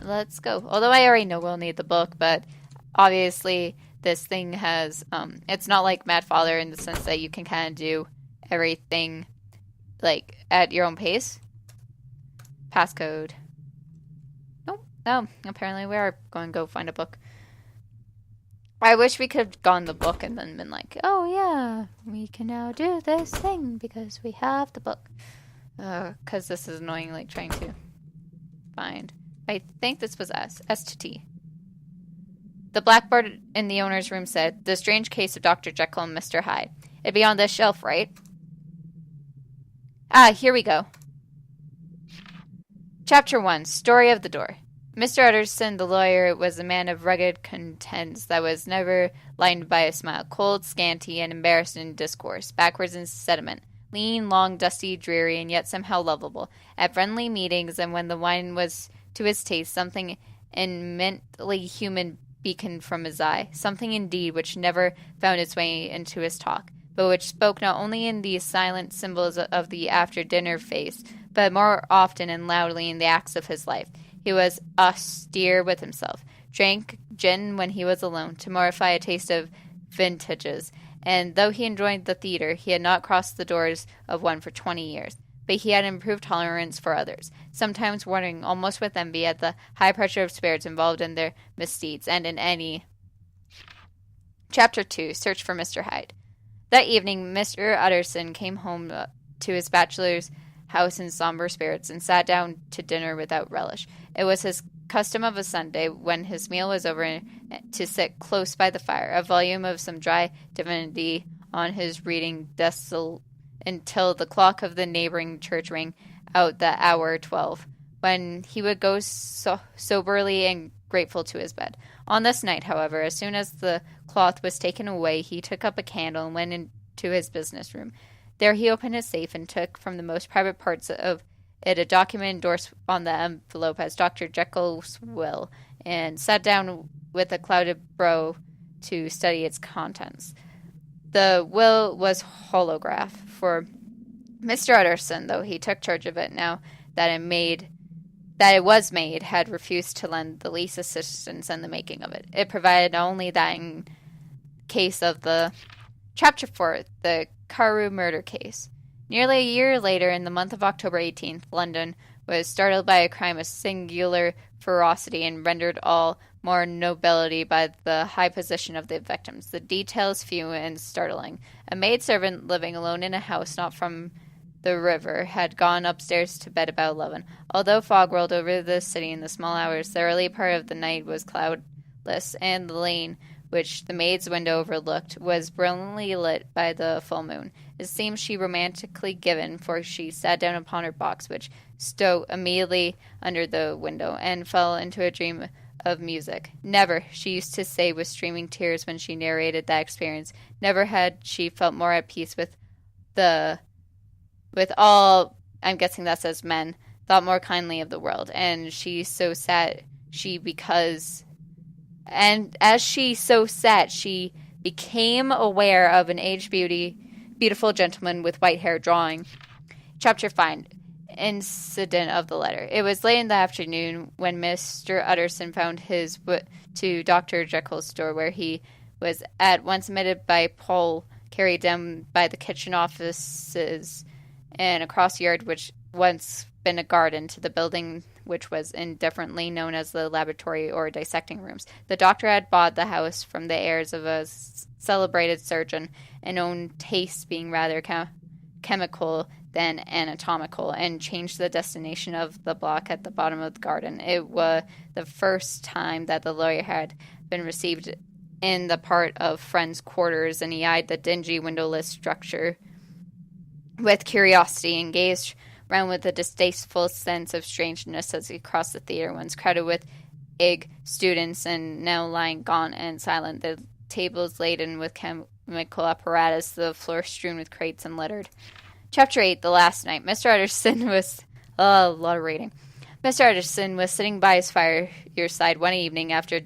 let's go. Although I already know we'll need the book, but obviously this thing has, it's not like Mad Father in the sense that you can kind of do everything, like, at your own pace. Passcode. Nope. Oh, apparently we are going to go find a book. I wish we could have gone the book and then been like, oh yeah, we can now do this thing because we have the book. Because this is annoying, like, trying to find. I think this was S to T. The blackboard in the owner's room said, The Strange Case of Dr. Jekyll and Mr. Hyde. It'd be on this shelf, right? Ah, here we go. Chapter 1, Story of the Door. Mr. Utterson, the lawyer, was a man of rugged countenance that was never lightened by a smile, cold, scanty, and embarrassed in discourse, backwards in sediment, lean, long, dusty, dreary, and yet somehow lovable. At friendly meetings, and when the wine was to his taste, something immensely human beaconed from his eye, something indeed which never found its way into his talk, but which spoke not only in the silent symbols of the after-dinner face, but more often and loudly in the acts of his life. He was austere with himself, drank gin when he was alone, to mortify a taste of vintages, and though he enjoyed the theatre, he had not crossed the doors of one for 20 years. But he had improved tolerance for others, sometimes wondering almost with envy at the high pressure of spirits involved in their misdeeds, and in any. Chapter 2, Search for Mr. Hyde. That evening, Mr. Utterson came home to his bachelor's house in somber spirits, and sat down to dinner without relish. It was his custom of a Sunday, when his meal was over, to sit close by the fire, a volume of some dry divinity on his reading desk until the clock of the neighboring church rang out the hour 12, when he would go soberly and grateful to his bed. On this night, however, as soon as the cloth was taken away, he took up a candle and went into his business room. There he opened his safe and took from the most private parts of it a document endorsed on the envelope as Dr. Jekyll's will, and sat down with a clouded brow to study its contents. The will was holograph, for Mr. Utterson, though he took charge of it now that it was made, had refused to lend the least assistance in the making of it. It provided only that in case of the Chapter 4, the Carew murder case. Nearly a year later, in the month of October 18th, London was startled by a crime of singular ferocity and rendered all more nobility by the high position of the victims. The details few and startling. A maidservant living alone in a house not from the river had gone upstairs to bed about 11. Although fog rolled over the city in the small hours, the early part of the night was cloudless, and the lane, which the maid's window overlooked, was brilliantly lit by the full moon. It seemed she romantically given, for she sat down upon her box, which stood immediately under the window, and fell into a dream of music. Never, she used to say with streaming tears when she narrated that experience, never had she felt more at peace with all, I'm guessing that says men, thought more kindly of the world. And she so sat, and as she so sat, she became aware of an aged beautiful gentleman with white hair drawing. Chapter 5, Incident of the letter. It was late in the afternoon when Mr. Utterson found his way to Dr. Jekyll's door, where he was at once admitted by Paul, carried down by the kitchen offices and across the yard, which once been a garden, to the building which was indifferently known as the laboratory or dissecting rooms. The doctor had bought the house from the heirs of a celebrated surgeon, and own tastes being rather chemical than anatomical, and changed the destination of the block at the bottom of the garden. It was the first time that the lawyer had been received in the part of friends' quarters, and he eyed the dingy windowless structure with curiosity and gazed round with a distasteful sense of strangeness as he crossed the theatre, once crowded with students and now lying gaunt and silent, the tables laden with chemical apparatus, the floor strewn with crates and littered. Chapter 8, The Last Night. Mr. Utterson was... a lot of reading. Mr. Utterson was sitting by his fireside one evening after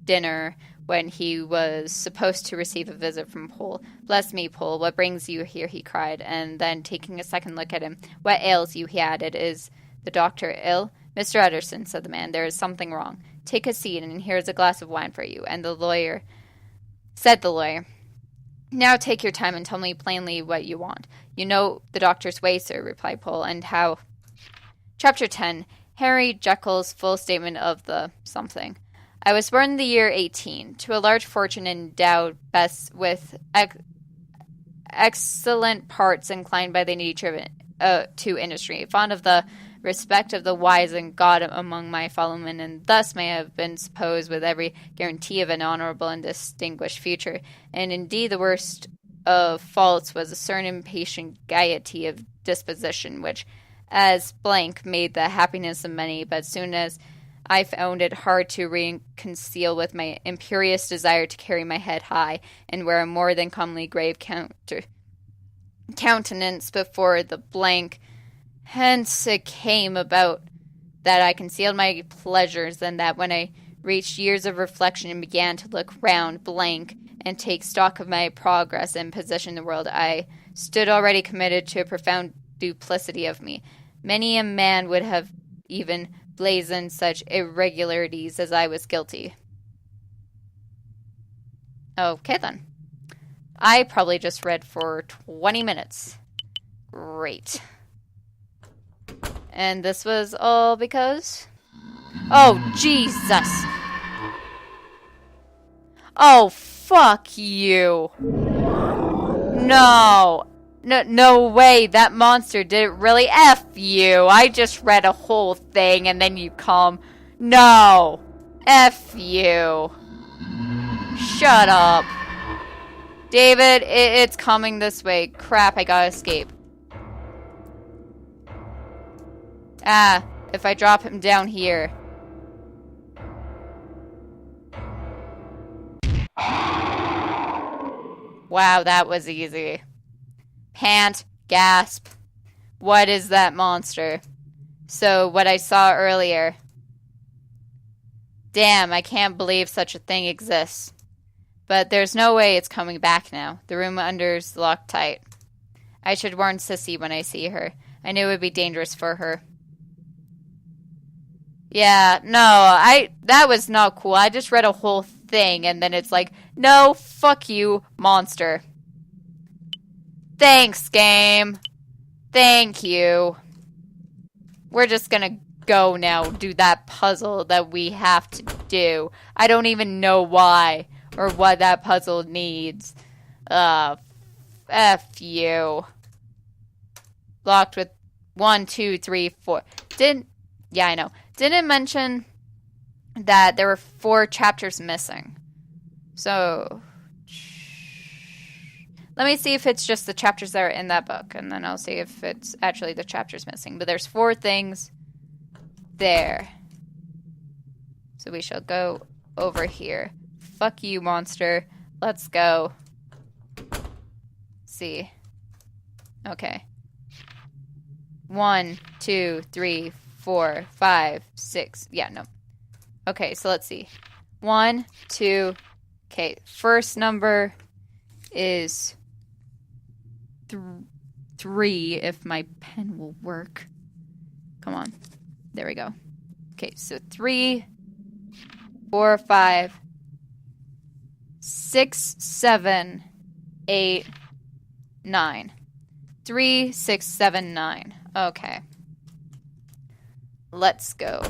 dinner when he was supposed to receive a visit from Poole. "Bless me, Poole, what brings you here?" he cried, and then taking a second look at him. "What ails you?" he added. "Is the doctor ill?" Mr. Utterson, said the man, there is something wrong. Take a seat, and here's a glass of wine for you. And the lawyer, now take your time and tell me plainly what you want. You know the doctor's way, sir, replied Poole, and how... Chapter 10. Harry Jekyll's full statement of the something. I was born in the year 18, to a large fortune endowed best with excellent parts, inclined by the nature to industry, fond of the respect of the wise and God among my fellowmen, and thus may have been supposed with every guarantee of an honorable and distinguished future. And indeed the worst of faults was a certain impatient gaiety of disposition, which, as blank, made the happiness of many, but soon as I found it hard to reconcile with my imperious desire to carry my head high, and wear a more than commonly grave countenance before the blank. Hence it came about that I concealed my pleasures, and that when I reached years of reflection and began to look round blank and take stock of my progress and position in the world, I stood already committed to a profound duplicity of me. Many a man would have even blazoned such irregularities as I was guilty. Okay, then. I probably just read for 20 minutes. Great. And this was all because... Oh, Jesus! Oh, fuck you! No! No way, that monster did it really. F you! I just read a whole thing and then you come. No! F you! Shut up. David, it's coming this way. Crap, I gotta escape. Ah, if I drop him down here. Wow, that was easy. Pant, gasp. What is that monster? So, what I saw earlier. Damn, I can't believe such a thing exists. But there's no way it's coming back now. The room under's locked tight. I should warn Sissy when I see her. I knew it would be dangerous for her. Yeah, no, that was not cool. I just read a whole thing, and then it's like, no, fuck you, monster. Thanks, game. Thank you. We're just gonna go now, do that puzzle that we have to do. I don't even know why, or what that puzzle needs. F you. Locked with 1, 2, 3, 4. Yeah, I know. Didn't mention that there were 4 chapters missing. So, let me see if it's just the chapters that are in that book, and then I'll see if it's actually the chapters missing. But there's 4 things there. So we shall go over here. Fuck you, monster. Let's go. See. Okay. 1, 2, 3, 4, 5, 6. Yeah, no. Okay, so let's see. 1, 2. Okay, first number is 3, if my pen will work. Come on. There we go. Okay, so 3, 4, 5, 6, 7, 8, 9. 3, 6, 7, 9. Okay. Let's go.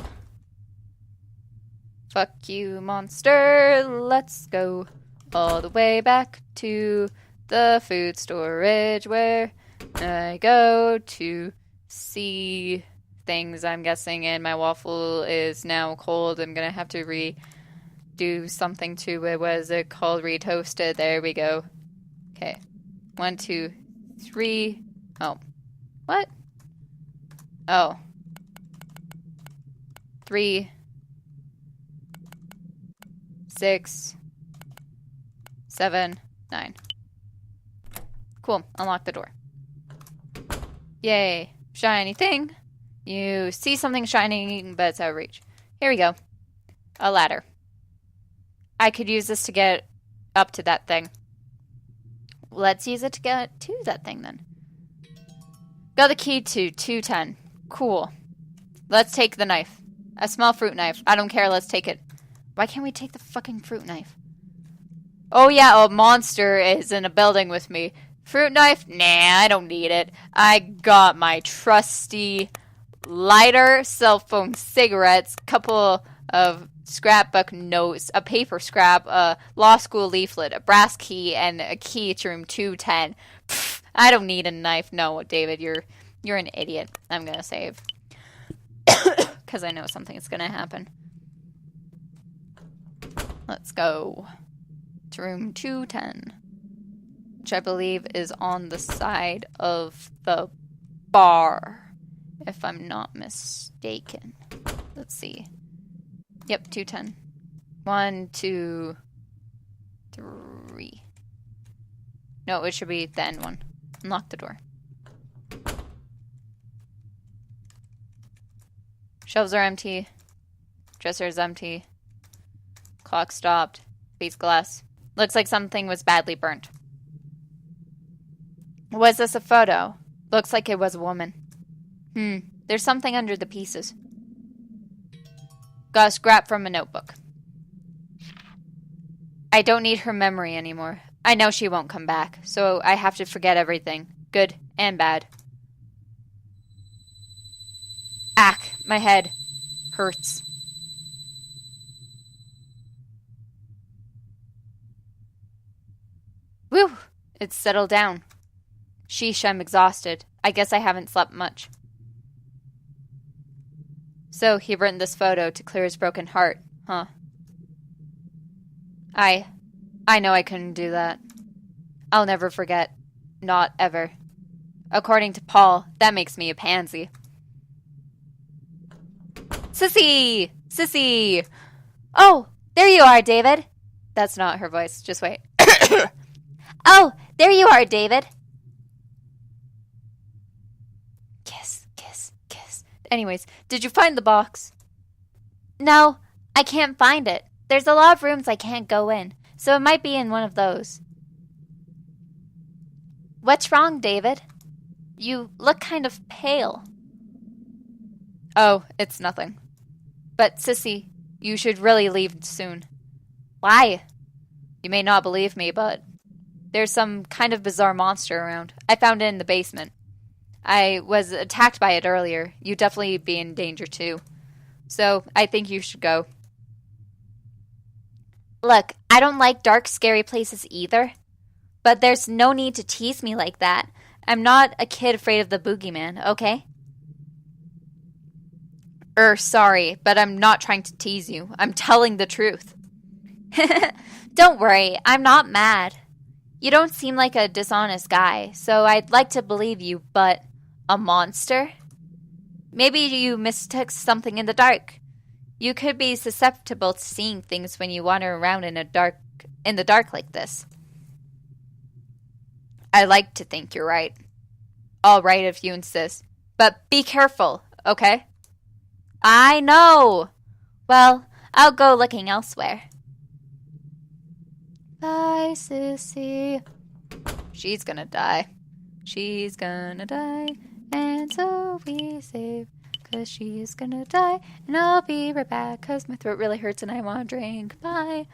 Fuck you, monster. Let's go all the way back to the food storage where I go to see things, I'm guessing, and my waffle is now cold. I'm gonna have to redo something to it. What is it called? Retoasted. There we go. Okay. 1, 2, 3. Oh. What? Oh. 3, 6, 7, 9. Cool. Unlock the door. Yay. Shiny thing. You see something shining, but it's out of reach. Here we go. A ladder. I could use this to get up to that thing. Let's use it to get to that thing, then. Got the key to 210. Cool. Let's take the knife. A small fruit knife. I don't care. Let's take it. Why can't we take the fucking fruit knife? Oh, yeah. A monster is in a building with me. Fruit knife? Nah, I don't need it. I got my trusty lighter, cell phone, cigarettes, couple of scrapbook notes, a paper scrap, a law school leaflet, a brass key, and a key to room 210. Pfft, I don't need a knife. No, David, you're an idiot. I'm gonna save. Because I know something is gonna happen. Let's go to room 210. Which I believe is on the side of the bar. If I'm not mistaken. Let's see. Yep, 210. 1, 2, 3. No, it should be the end one. Unlock the door. Shelves are empty. Dresser is empty. Clock stopped. Face glass. Looks like something was badly burnt. Was this a photo? Looks like it was a woman. There's something under the pieces. Got a scrap from a notebook. I don't need her memory anymore. I know she won't come back, so I have to forget everything. Good and bad. Ack, my head hurts. Whew, it's settled down. Sheesh, I'm exhausted. I guess I haven't slept much. So, he written this photo to clear his broken heart, huh? I know I couldn't do that. I'll never forget. Not ever. According to Paul, that makes me a pansy. Sissy! Sissy! Oh, there you are, David. That's not her voice. Just wait. Oh, there you are, David. Kiss, kiss, kiss. Anyways, did you find the box? No, I can't find it. There's a lot of rooms I can't go in, so it might be in one of those. What's wrong, David? You look kind of pale. Oh, it's nothing. But, Sissy, you should really leave soon. Why? You may not believe me, but there's some kind of bizarre monster around. I found it in the basement. I was attacked by it earlier. You'd definitely be in danger, too. So, I think you should go. Look, I don't like dark, scary places either. But there's no need to tease me like that. I'm not a kid afraid of the boogeyman, okay? Sorry, but I'm not trying to tease you. I'm telling the truth. Don't worry, I'm not mad. You don't seem like a dishonest guy, so I'd like to believe you, but a monster? Maybe you mistook something in the dark. You could be susceptible to seeing things when you wander around in the dark like this. I like to think you're right. All right if you insist. But be careful, okay? I know! Well, I'll go looking elsewhere. Bye, Sissy. She's gonna die. She's gonna die. And so we save. 'Cause she's gonna die. And I'll be right back. 'Cause my throat really hurts and I want a drink. Bye.